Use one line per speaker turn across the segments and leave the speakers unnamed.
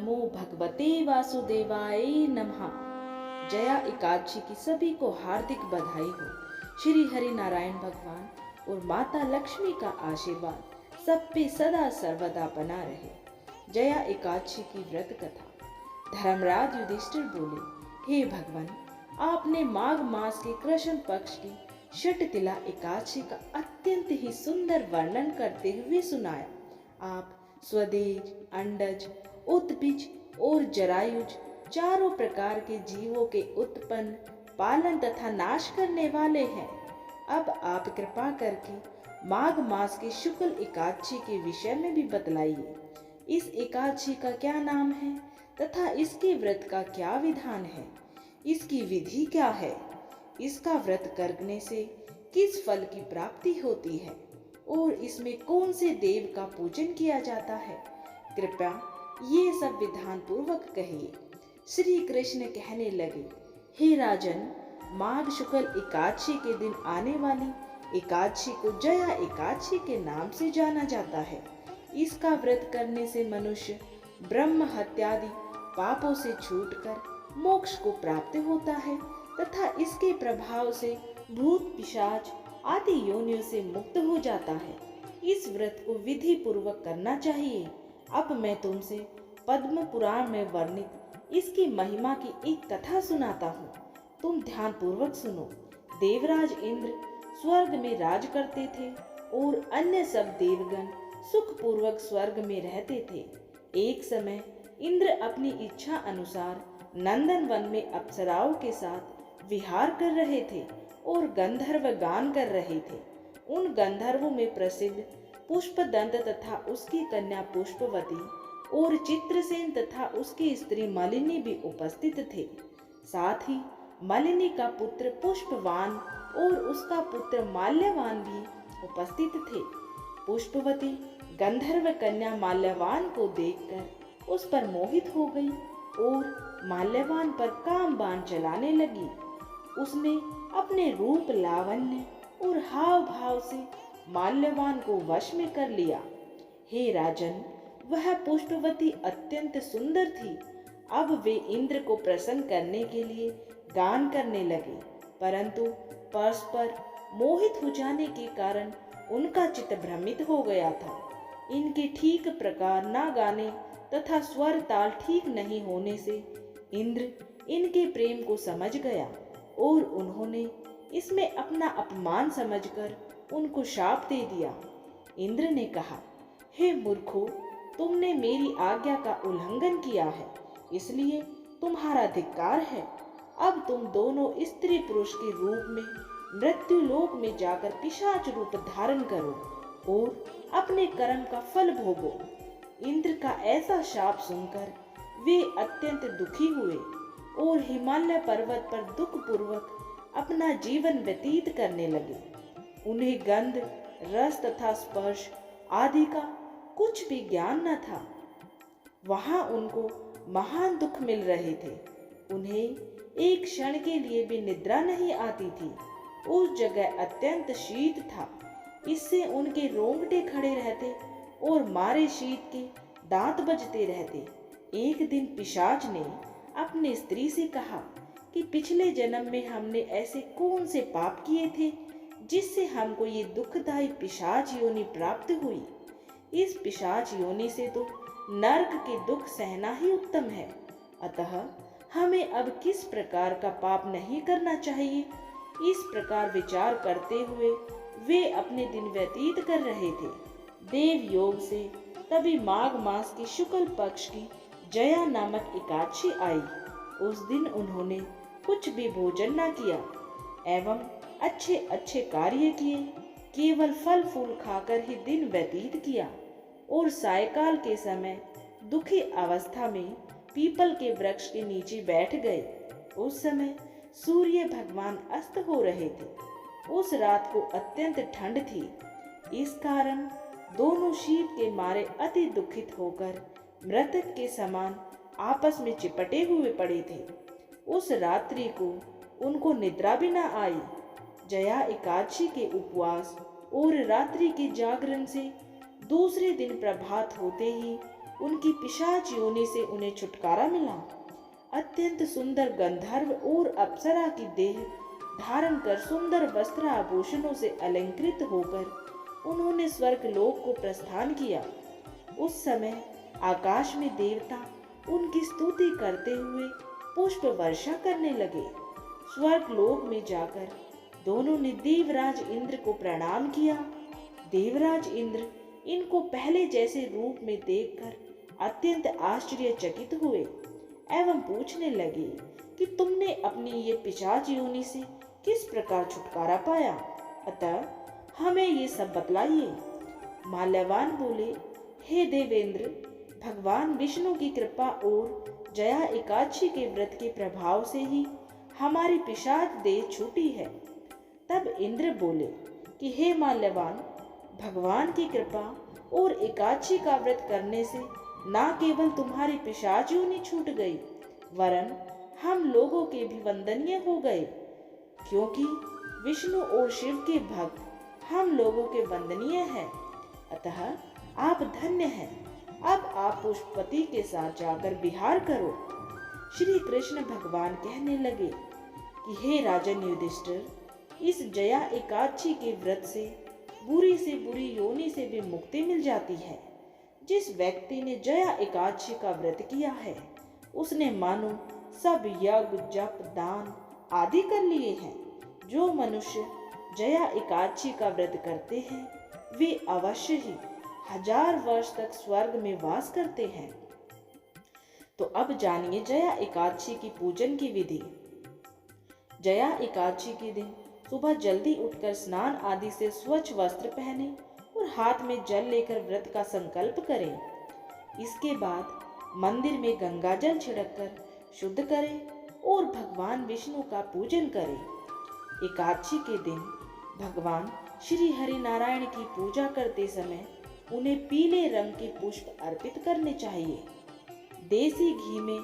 नमो भगवते वासुदेवाय नमः। जया एकादशी की सभी को हार्दिक बधाई हो। श्री हरि नारायण भगवान और माता लक्ष्मी का आशीर्वाद सब पे सदा सर्वदा बना रहे। जया एकादशी की व्रत कथा। धर्मराज युधिष्ठिर बोले, हे भगवान, आपने माघ मास के कृष्ण पक्ष की षटतिला एकादशी का अत्यंत ही सुंदर वर्णन करते हुए सुनाया। आप स्वदेज, अंडज, उत्पिज और जरायुज चारों प्रकार के जीवों के उत्पन्न, पालन तथा नाश करने वाले हैं। अब आप कृपा करके माघ मास के शुक्ल एकादशी के विषय में भी बतलाइए। इस एकादशी का क्या नाम है तथा इसके व्रत का क्या विधान है? इसकी विधि क्या है? इसका व्रत करने से किस फल की प्राप्ति होती है और इसमें कौन से देव का पूजन किया जाता है? कृपया ये सब विधान पूर्वक कहिए। श्री कृष्ण कहने लगे, हे राजन, माघ शुक्ल एकादशी के दिन आने वाली एकादशी को जया एकादशी के नाम से जाना जाता है। इसका व्रत करने से मनुष्य ब्रह्म हत्यादि पापों से छूटकर मोक्ष को प्राप्त होता है तथा इसके प्रभाव से भूत पिशाच आदि योनियों से मुक्त हो जाता है। इस व्रत को विधि पूर्वक करना चाहिए। अब मैं तुमसे पद्म पुराण में वर्णित इसकी महिमा की एक कथा सुनाता हूँ। तुम ध्यान पूर्वक सुनो। देवराज इंद्र स्वर्ग में राज करते थे और अन्य सब देवगण सुख पूर्वक स्वर्ग में रहते थे। एक समय इंद्र अपनी इच्छा अनुसार नंदन वन में अप्सराओं के साथ विहार कर रहे थे और गंधर्व गान कर रहे थे। उन गंधर्वों में प्रसिद्ध पुष्पदंत तथा उसकी कन्या पुष्पवती और चित्रसेन तथा उसकी स्त्री मालिनी भी उपस्थित थे। साथ ही मालिनी का पुत्र पुष्पवान और उसका पुत्र माल्यवान भी उपस्थित थे। पुष्पवती गंधर्व कन्या माल्यवान को देखकर उस पर मोहित हो गई और माल्यवान पर काम बाण चलाने लगी। उसने अपने रूप, लावण्य और हाव भाव से माल्यवान को वश में कर लिया। हे राजन, वह पुष्पवती अत्यंत सुंदर थी। अब वे इंद्र को प्रसन्न करने के लिए गान करने लगे, परंतु परस्पर मोहित हो जाने के कारण उनका चित्त भ्रमित हो गया था। इनके ठीक प्रकार ना गाने तथा स्वर ताल ठीक नहीं होने से इंद्र इनके प्रेम को समझ गया और उन्होंने इसमें अपना अपमान समझकर उनको शाप दे दिया। इंद्र ने कहा, हे मूर्खों, तुमने मेरी आज्ञा का उल्लंघन किया है, इसलिए तुम्हारा धिक्कार है। अब तुम दोनों स्त्री पुरुष के रूप में मृत्यु लोक में जाकर पिशाच रूप धारण करो और अपने कर्म का फल भोगो। इंद्र का ऐसा शाप सुनकर वे अत्यंत दुखी हुए और हिमालय पर्वत पर दुख पूर्वक अपना जीवन व्यतीत करने लगे। उन्हें गंध, रस तथा स्पर्श आदि का कुछ भी ज्ञान न था। वहां उनको महान दुख मिल रहे थे। उन्हें एक क्षण के लिए भी निद्रा नहीं आती थी। उस जगह अत्यंत शीत था, इससे उनके रोंगटे खड़े रहते और मारे शीत के दांत बजते रहते। एक दिन पिशाच ने अपनी स्त्री से कहा कि पिछले जन्म में हमने ऐसे कौन से पाप किए थे जिससे हमको ये दुखदायी पिशाच योनि प्राप्त हुई। इस पिशाच योनि से तो नरक के दुख सहना ही उत्तम है। अतः हमें अब किस प्रकार का पाप नहीं करना चाहिए। इस प्रकार विचार करते हुए वे अपने दिन व्यतीत कर रहे थे। देव योग से तभी माघ मास की शुक्ल पक्ष की जया नामक एकादशी आई। उस दिन उन्होंने कुछ भी भोजन न किया एवं अच्छे अच्छे कार्य किए। केवल फल फूल खाकर ही दिन व्यतीत किया और सायकाल के समय दुखी अवस्था में पीपल के वृक्ष के नीचे बैठ गए। उस समय सूर्य भगवान अस्त हो रहे थे। उस रात को अत्यंत ठंड थी। इस कारण दोनों शीत के मारे अति दुखित होकर मृतक के समान आपस में चिपटे हुए पड़े थे। उस रात्रि को उनको निद्रा भी न आई। जया एकादशी के उपवास और रात्रि के जागरण से दूसरे दिन प्रभात होते ही उनकी पिशाच योनि से उन्हें छुटकारा मिला। अत्यंत सुंदर गंधर्व और अप्सरा की देह धारण कर सुंदर वस्त्र आभूषणों से अलंकृत होकर उन्होंने स्वर्ग लोक को प्रस्थान किया। उस समय आकाश में देवता उनकी स्तुति करते हुए पुष्प वर्षा करने लगे। स्वर्ग लोक में जाकर दोनों ने देवराज इंद्र को प्रणाम किया। देवराज इंद्र इनको पहले जैसे रूप में देखकर अत्यंत आश्चर्यचकित हुए एवं पूछने लगे कि तुमने अपनी ये पिशाच योनि से किस प्रकार छुटकारा पाया, अतः हमें ये सब बतलाइए। माल्यवान बोले, हे देवेंद्र, भगवान विष्णु की कृपा और जया एकादशी के व्रत के प्रभाव से ही हमारी पिशाच देह छूटी है। तब इंद्र बोले कि हे माल्यवान, भगवान की कृपा और एकादशी का व्रत करने से न केवल तुम्हारी पिशाच योनि छूट गई, वरन हम लोगों के भी वंदनीय हो गए, क्योंकि विष्णु और शिव के भक्त हम लोगों के वंदनीय हैं। अतः आप धन्य हैं। अब आप पुष्पवती के साथ जाकर विहार करो। श्री कृष्ण भगवान कहने लगे कि हे राजन युधिष्ठिर, इस जया एकादशी के व्रत से बुरी योनि से भी मुक्ति मिल जाती है। जिस व्यक्ति ने जया एकादशी का व्रत किया है, उसने मानो सब यज्ञ जप दान आदि कर लिए हैं। जो मनुष्य जया एकादशी का व्रत करते हैं, वे अवश्य ही 1000 वर्ष तक स्वर्ग में वास करते हैं। तो अब जानिए जया एकादशी की पूजन की विधि। जया एकादशी के दिन सुबह जल्दी उठकर स्नान आदि से स्वच्छ वस्त्र पहने और हाथ में जल लेकर व्रत का संकल्प करें। इसके बाद मंदिर में गंगा जल छिड़ककर शुद्ध करें और भगवान विष्णु का पूजन करें। एकादशी के दिन भगवान श्री हरि नारायण की पूजा करते समय उन्हें पीले रंग के पुष्प अर्पित करने चाहिए। देसी घी में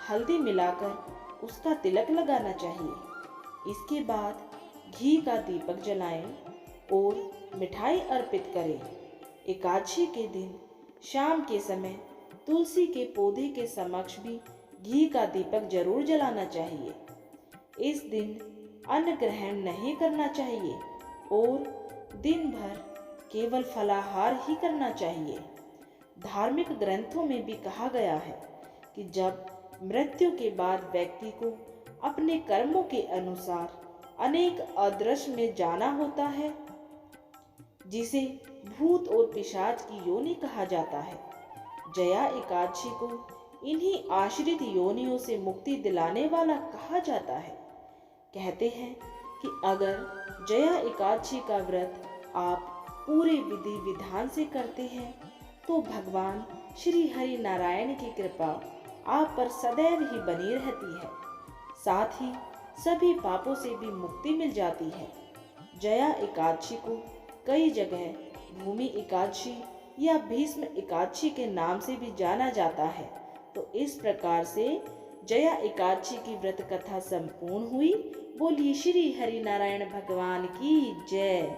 हल्दी मिलाकर उसका तिलक लगाना चाहिए। इसके बाद घी का दीपक जलाएं और मिठाई अर्पित करें। एकादशी के दिन शाम के समय तुलसी के पौधे के समक्ष भी घी का दीपक जरूर जलाना चाहिए। इस दिन अन्न ग्रहण नहीं करना चाहिए और दिन भर केवल फलाहार ही करना चाहिए। धार्मिक ग्रंथों में भी कहा गया है कि जब मृत्यु के बाद व्यक्ति को अपने कर्मों के अनुसार अनेक अदृश्य में जाना होता है, जिसे भूत और पिशाच की योनि कहा जाता है। जया एकादशी को इन्हीं आश्रित योनियों से मुक्ति दिलाने वाला कहा जाता है। कहते हैं कि अगर जया एकादशी का व्रत आप पूरे विधि विधान से करते हैं, तो भगवान श्री हरि नारायण की कृपा आप पर सदैव ही बनी रहती है। साथ ही सभी पापों से भी मुक्ति मिल जाती है। जया एकादशी को कई जगह भूमि एकादशी या भीष्म एकादशी के नाम से भी जाना जाता है। तो इस प्रकार से जया एकादशी की व्रत कथा संपूर्ण हुई। बोलिए श्री हरि नारायण भगवान की जय।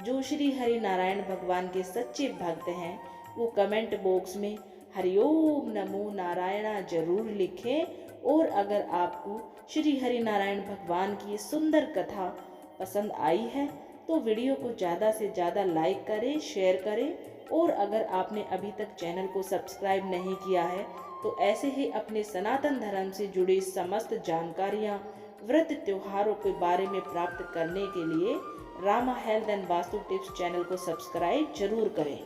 जो श्री हरि नारायण भगवान के सच्चे भक्त हैं, वो कमेंट बॉक्स में हरिओम नमो नारायणा जरूर लिखें। और अगर आपको श्री हरि नारायण भगवान की सुंदर कथा पसंद आई है, तो वीडियो को ज़्यादा से ज़्यादा लाइक करें, शेयर करें। और अगर आपने अभी तक चैनल को सब्सक्राइब नहीं किया है, तो ऐसे ही अपने सनातन धर्म से जुड़ी समस्त जानकारियाँ, व्रत त्योहारों के बारे में प्राप्त करने के लिए Rama health and vastu tips channel को सब्सक्राइब जरूर करें।